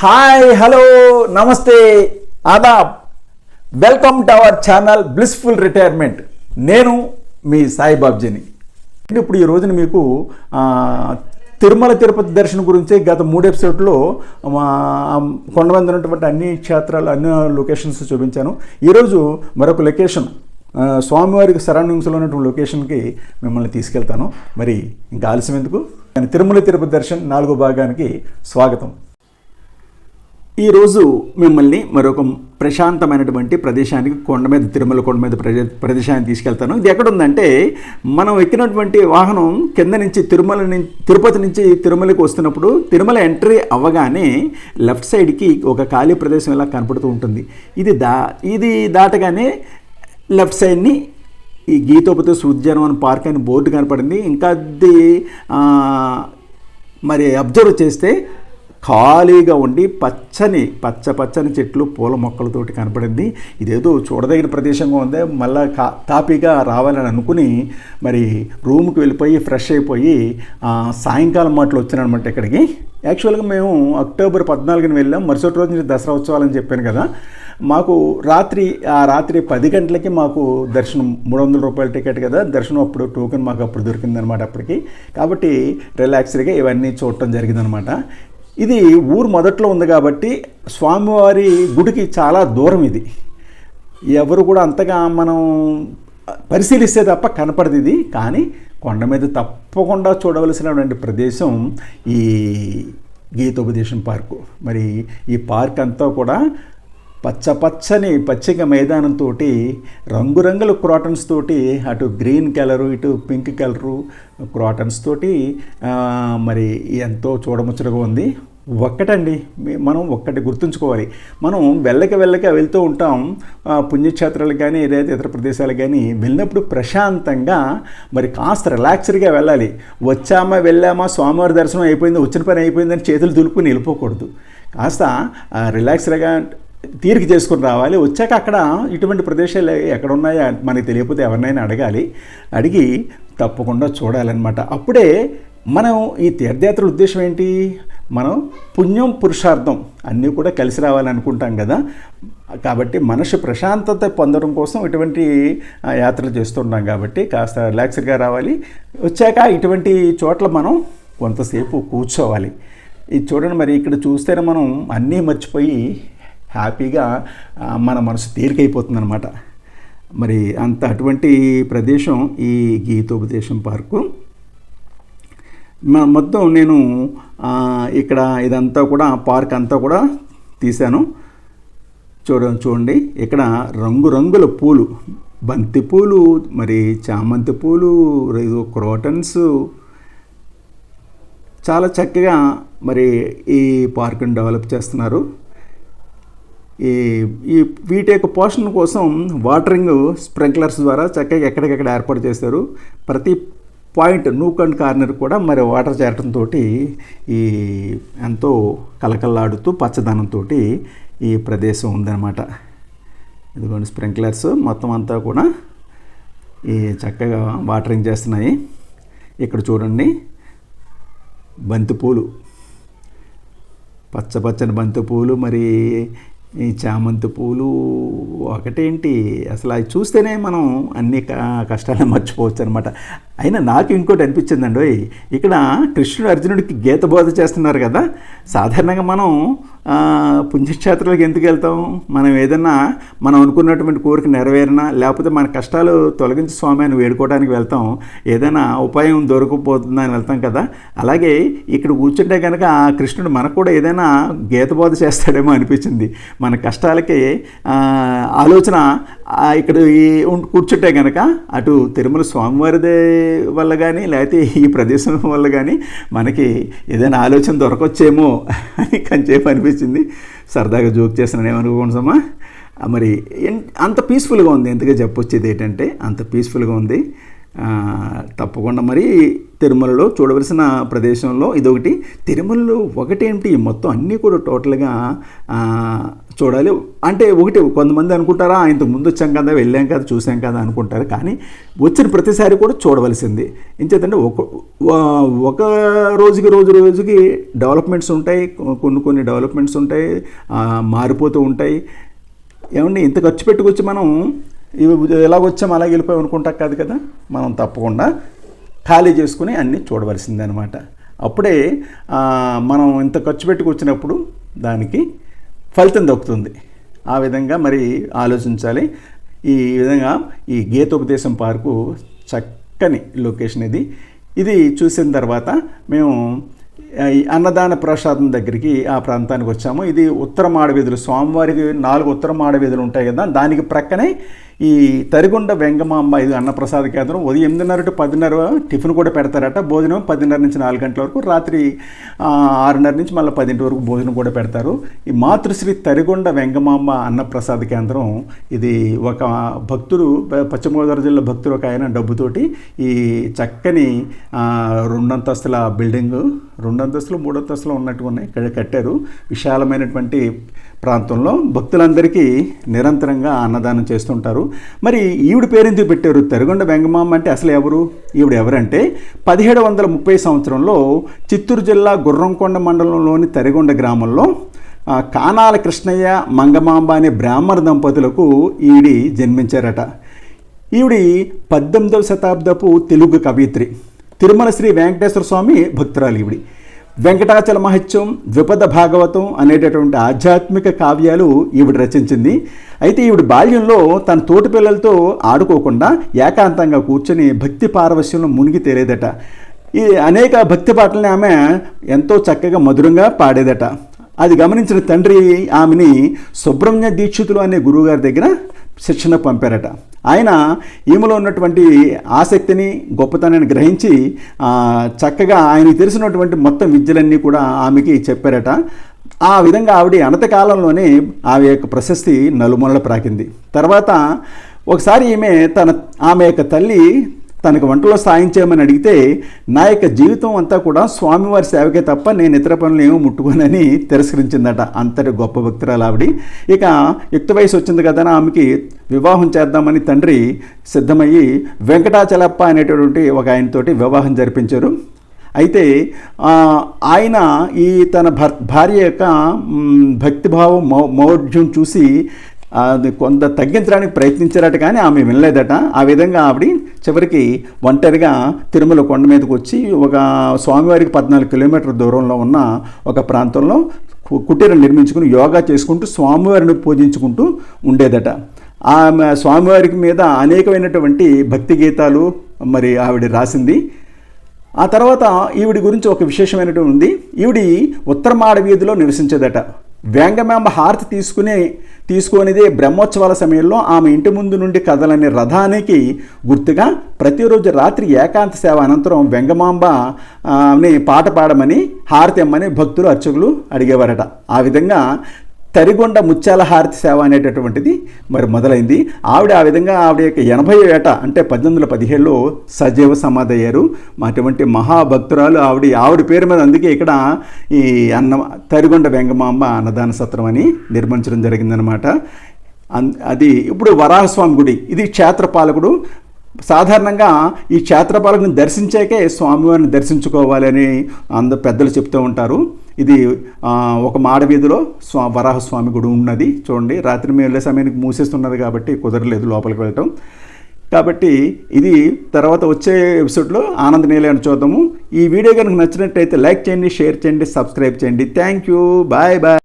Hi hello నమస్తే ఆదాబ్ welcome to our channel blissful retirement. నేను మీ సాయిబాబ్జీని. ఇప్పుడు ఈ రోజున మీకు తిరుమల తిరుపతి దర్శనం గురించి గత 3 ఎపిసోడ్లో కొండ మీద ఉన్నటువంటి అన్ని క్షేత్రాలు అన్ని లొకేషన్స్ చూపించాను. ఈరోజు మరొక లొకేషన్ స్వామివారికి సరౌండింగ్స్లో ఉన్నటువంటి లొకేషన్కి మిమ్మల్ని తీసుకెళ్తాను. మరి ఇంకా ఆలస్యం ఎందుకు, తిరుమల తిరుపతి దర్శనం 4వ భాగానికి స్వాగతం. ఈరోజు మిమ్మల్ని మరొక ప్రశాంతమైనటువంటి ప్రదేశానికి తిరుమల కొండ మీద ప్రదేశానికి తీసుకెళ్తాను. ఇది ఎక్కడుందంటే, మనం ఎక్కినటువంటి వాహనం కింద నుంచి తిరుపతి నుంచి తిరుమలకి వస్తున్నప్పుడు తిరుమల ఎంట్రీ అవ్వగానే లెఫ్ట్ సైడ్కి ఒక ఖాళీ ప్రదేశం ఇలా కనపడుతూ ఉంటుంది. ఇది దాటగానే లెఫ్ట్ సైడ్ని ఈ గీతోపతి ఉద్యానవనం పార్క్ అని బోర్డు కనపడింది. ఇంకా అది మరి అబ్జర్వ్ చేస్తే ఖాళీగా ఉండి పచ్చని చెట్లు పూల మొక్కలతోటి కనపడింది. ఇదేదో చూడదగిన ప్రదేశంగా ఉంది. మళ్ళీ తాపీగా రావాలని అనుకుని మరి రూమ్కి వెళ్ళిపోయి ఫ్రెష్ అయిపోయి సాయంకాలం మాటలు వచ్చానమాట ఇక్కడికి. యాక్చువల్గా మేము అక్టోబర్ 14న వెళ్ళాం. మరుసటి రోజు దసరా ఉత్సవాలని చెప్పాను కదా. మాకు రాత్రి 10 గంటలకి మాకు దర్శనం. 300 రూపాయల టికెట్ కదా దర్శనం. అప్పుడు టోకెన్ మాకు అప్పుడు దొరికిందనమాట అప్పటికి. కాబట్టి రిలాక్స్డ్గా ఇవన్నీ చూడటం జరిగిందనమాట. ఇది ఊరు మొదట్లో ఉంది కాబట్టి స్వామివారి గుడికి చాలా దూరం. ఇది ఎవరు కూడా అంతగా మనం పరిశీలిస్తే తప్ప కనపడదు ఇది. కానీ కొండ మీద తప్పకుండా చూడవలసినటువంటి ప్రదేశం ఈ గీతోపదేశం పార్కు. మరి ఈ పార్క్ అంతా కూడా పచ్చిక మైదానంతో రంగురంగుల క్రాటన్స్ తోటి, అటు గ్రీన్ కలరు ఇటు పింక్ కలరు క్రాటన్స్ తోటి మరి ఎంతో చూడముచ్చటగా ఉంది. ఒక్కటండి, మనం ఒక్కటి గుర్తుంచుకోవాలి. మనం వెళ్ళక వెళ్తూ ఉంటాం పుణ్యక్షేత్రాలకు కానీ ఏదైతే ఇతర ప్రదేశాలకు కానీ వెళ్ళినప్పుడు ప్రశాంతంగా మరి కాస్త రిలాక్స్డ్గా వెళ్ళాలి. వెళ్ళామా స్వామివారి దర్శనం అయిపోయింది, వచ్చిన పని అయిపోయిందని చేతులు దులుపుకుని వెళ్ళిపోకూడదు. కాస్త రిలాక్స్డ్గా తీరిక చేసుకుని రావాలి. వచ్చాక అక్కడ ఇటువంటి ప్రదేశాలు ఎక్కడ ఉన్నాయో మనకి తెలియకపోతే ఎవరినైనా అడిగి తప్పకుండా చూడాలన్నమాట. అప్పుడే మనం ఈ తీర్థయాత్రల ఉద్దేశం ఏంటి, మనం పుణ్యం పురుషార్థం అన్నీ కూడా కలిసి రావాలని అనుకుంటాం కదా. కాబట్టి మనసు ప్రశాంతత పొందడం కోసం ఇటువంటి యాత్రలు చేస్తుంటాం. కాబట్టి కాస్త రిలాక్స్డ్గా రావాలి. వచ్చాక ఇటువంటి చోట్ల మనం కొంతసేపు కూర్చోవాలి. ఇది చూడండి, మరి ఇక్కడ చూస్తేనే మనం అన్నీ మర్చిపోయి హ్యాపీగా మన మనసు తేలికైపోతుంది అనమాట. మరి అటువంటి ప్రదేశం ఈ గీతోపదేశం పార్కు. మొత్తం నేను ఇక్కడ ఇదంతా కూడా పార్క్ అంతా కూడా తీశాను. చూడండి, ఇక్కడ రంగురంగుల పూలు, బంతి పూలు, మరి చామంతి పూలు, క్రోటన్స్ చాలా చక్కగా మరి ఈ పార్కుని డెవలప్ చేస్తున్నారు. ఈ వీటి యొక్క పోషణ కోసం వాటరింగ్ స్ప్రింక్లర్స్ ద్వారా చక్కగా ఎక్కడికెక్కడ ఏర్పాటు చేస్తారు. ప్రతి పాయింట్ నూక్ అండ్ కార్నర్ కూడా మరి వాటర్ చేరటంతో ఈ ఎంతో కలకల్లాడుతూ పచ్చదనంతో ఈ ప్రదేశం ఉందన్నమాట. ఇదిగోండి స్ప్రింక్లర్స్ మొత్తం అంతా కూడా ఈ చక్కగా వాటరింగ్ చేస్తున్నాయి. ఇక్కడ చూడండి బంతిపూలు, పచ్చని బంతిపూలు, మరి ఈ చామంతి పూలు ఒకటేంటి అసలు అవి చూస్తేనే మనం అన్ని కష్టాలను మర్చిపోవచ్చు అనమాట. అయినా నాకు ఇంకోటి అనిపించిందండి, ఇక్కడ కృష్ణుడు అర్జునుడికి గీత బోధ చేస్తున్నారు కదా. సాధారణంగా మనం పుణ్యక్షేత్రాలకు ఎందుకు వెళ్తాం, మనం ఏదన్నా మనం అనుకున్నటువంటి కోరిక నెరవేరినా లేకపోతే మన కష్టాలు తొలగించి స్వామి అని వేడుకోవడానికి వెళ్తాం. ఏదైనా ఉపాయం దొరకపోతుందని వెళ్తాం కదా. అలాగే ఇక్కడ కూర్చుంటే కనుక కృష్ణుడు మనకు కూడా ఏదైనా గీత బోధ చేస్తాడేమో అనిపించింది. మన కష్టాలకి ఆలోచన ఇక్కడ కూర్చుంటే కనుక అటు తిరుమల స్వామివారిదే వల్ల కానీ లేకపోతే ఈ ప్రదేశం వల్ల కానీ మనకి ఏదైనా ఆలోచన దొరకొచ్చేమో అని కొంచెంసేపు అనిపించింది. సరదాగా జోక్ చేస్తున్నాను, ఏమనుకోండి. మరి అంత పీస్ఫుల్గా ఉంది. ఎందుకు చెప్పొచ్చేది ఏంటంటే అంత పీస్ఫుల్గా ఉంది. తప్పకుండా మరి తిరుమలలో చూడవలసిన ప్రదేశంలో ఇదొకటి. తిరుమలలో ఒకటేంటి, మొత్తం అన్నీ కూడా టోటల్గా చూడాలి. అంటే ఒకటి కొంతమంది అనుకుంటారా, ఇంతకు ముందు వచ్చాం కదా, వెళ్ళాం కదా, చూసాం కదా అనుకుంటారు. కానీ వచ్చిన ప్రతిసారి కూడా చూడవలసింది. ఎంచేతంటే ఒక రోజుకి రోజుకి డెవలప్మెంట్స్ ఉంటాయి, కొన్ని డెవలప్మెంట్స్ ఉంటాయి, మారిపోతూ ఉంటాయి. ఏమండి, ఇంత ఖర్చు పెట్టుకొచ్చి మనం ఎలాగొచ్చాం అలాగే వెళ్ళిపోయాం అనుకుంటా కాదు కదా. మనం తప్పకుండా ఖాళీ చేసుకుని అన్నీ చూడవలసిందే అనమాట. అప్పుడే మనం ఇంత ఖర్చు పెట్టుకొచ్చినప్పుడు దానికి ఫలితం దక్కుతుంది. ఆ విధంగా మరి ఆలోచించాలి. ఈ విధంగా ఈ గీతోపదేశం పార్కు చక్కని లొకేషన్ ఇది చూసిన తర్వాత మేము ఈ అన్నదాన ప్రసాదం దగ్గరికి ఆ ప్రాంతానికి వచ్చాము. ఇది ఉత్తర మాడవీధులు, స్వామివారికి 4 ఉత్తర మాడవీధులు ఉంటాయి కదా, దానికి ప్రక్కనే ఈ తరిగొండ వెంగమాంబ ఇది అన్నప్రసాద కేంద్రం. ఉదయం 8:30 to 10:30 టిఫిన్ కూడా పెడతారట. భోజనం 10:30 నుంచి 4 గంటల వరకు, రాత్రి 6:30 నుంచి మళ్ళీ 10 వరకు భోజనం కూడా పెడతారు. ఈ మాతృశ్రీ తరిగొండ వెంగమాంబ అన్నప్రసాద కేంద్రం ఇది ఒక భక్తుడు, పశ్చిమ గోదావరి జిల్లా భక్తుడు ఒక ఆయన డబ్బుతోటి ఈ చక్కని 2 అంతస్తుల బిల్డింగు, 2 అంతస్తులు 3 అంతస్తులు ఉన్నట్టుగా ఉన్నాయి, ఇక్కడ కట్టారు. విశాలమైనటువంటి ప్రాంతంలో భక్తులందరికీ నిరంతరంగా అన్నదానం చేస్తుంటారు. మరి ఈవిడ పేరు ఎందుకు పెట్టారు తరిగొండ వెంగమాంబ అంటే? అసలు ఈవిడ ఎవరంటే 1730 సంవత్సరంలో చిత్తూరు జిల్లా గుర్రంకొండ మండలంలోని తరిగొండ గ్రామంలో కానాల కృష్ణయ్య మంగమాంబ అనే బ్రాహ్మణ దంపతులకు ఈవిడి జన్మించారట. ఈవిడి 18వ శతాబ్దపు తెలుగు కవయిత్రి. తిరుమల శ్రీ వెంకటేశ్వర స్వామి భక్తురాలు ఈవిడి. వెంకటాచల మహత్యం, ద్విపద భాగవతం అనేటటువంటి ఆధ్యాత్మిక కావ్యాలు ఈవిడ రచించింది. అయితే ఈవిడ బాల్యంలో తన తోటి పిల్లలతో ఆడుకోకుండా ఏకాంతంగా కూర్చొని భక్తి పారవశ్యంలో మునిగి తేలేదట. ఈ అనేక భక్తి పాటల్ని ఆమె ఎంతో చక్కగా మధురంగా పాడేదట. అది గమనించిన తండ్రి ఆమెని సుబ్రహ్మణ్య దీక్షితులు అనే గురువుగారి దగ్గర శిక్షణ పంపారట. ఆయన ఈమెలో ఉన్నటువంటి ఆసక్తిని, గొప్పతనాన్ని గ్రహించి చక్కగా ఆయనకు తెలిసినటువంటి మొత్తం విద్యలన్నీ కూడా ఆమెకి చెప్పారట. ఆ విధంగా ఆవిడ అనతకాలంలోనే ఆమె యొక్క ప్రశస్తి నలుమూలల ప్రాకింది. తర్వాత ఒకసారి ఆమె యొక్క తల్లి తనకు వంటలో సాయం చేయమని అడిగితే, నా యొక్క జీవితం అంతా కూడా స్వామివారి సేవకే తప్ప నేను ఇతర పనులు ఏమో ముట్టుకోనని తిరస్కరించిందట. అంతటి గొప్ప భక్తురాలు ఆవిడ. ఇక యుక్త వయసు వచ్చింది కదా, ఆమెకి వివాహం చేద్దామని తండ్రి సిద్ధమయ్యి వెంకటాచలప్ప అనేటటువంటి ఒక ఆయనతోటి వివాహం జరిపించారు. అయితే ఆయన తన భార్య యొక్క భక్తిభావం మౌఢ్యం చూసి అది కొంత తగ్గించడానికి ప్రయత్నించారట, కానీ ఆమె వినలేదట. ఆ విధంగా ఆవిడ చివరికి ఒంటరిగా తిరుమల కొండ మీదకి వచ్చి ఒక స్వామివారికి 14 కిలోమీటర్ల దూరంలో ఉన్న ఒక ప్రాంతంలో కుటీరం నిర్మించుకుని యోగా చేసుకుంటూ స్వామివారిని పూజించుకుంటూ ఉండేదట. ఆమె స్వామివారికి మీద అనేకమైనటువంటి భక్తి గీతాలు మరి ఆవిడ రాసింది. ఆ తర్వాత ఈవిడి గురించి ఒక విశేషమైనటువంటి ఉంది. ఈవిడి ఉత్తర మాడవీధిలో నివసించేదట. వేంగమాంబ హారతి తీసుకునేదే బ్రహ్మోత్సవాల సమయంలో ఆమె ఇంటి ముందు నుండి కదలనే రథానికి గుర్తుగా ప్రతిరోజు రాత్రి ఏకాంత సేవ అనంతరం వెంగమాంబ పాట పాడమని, హారతి ఇమ్మని భక్తులు అర్చకులు అడిగేవారట. ఆ విధంగా తరిగొండ ముత్యాల హారతి సేవ అనేటటువంటిది మరి మొదలైంది. ఆ విధంగా ఆవిడ యొక్క 80వ ఏట అంటే 1817లో సజీవ సమాధి అయ్యారు. అటువంటి మహాభక్తురాలు ఆవిడ పేరు మీద అందుకే ఇక్కడ ఈ తరిగొండ వెంగమాంబ అన్నదాన సత్రం అని నిర్మించడం జరిగిందనమాట. అది ఇప్పుడు వరాహస్వామి గుడి, ఇది క్షేత్రపాలకుడు. సాధారణంగా ఈ క్షేత్రపాలకుని దర్శించాకే స్వామివారిని దర్శించుకోవాలని పెద్దలు చెప్తూ ఉంటారు. ఇది ఒక మాడవీధిలో వరాహస్వామి గుడి ఉన్నది. చూడండి, రాత్రి మేము వెళ్ళే సమయానికి మూసేస్తున్నది కాబట్టి కుదరలేదు లోపలికి వెళ్ళటం. కాబట్టి ఇది తర్వాత వచ్చే ఎపిసోడ్లో ఆనంద నిలయాన్ని చూద్దాము. ఈ వీడియో కనుక నచ్చినట్టయితే లైక్ చేయండి, షేర్ చేయండి, సబ్స్క్రైబ్ చేయండి. Thank you, bye bye.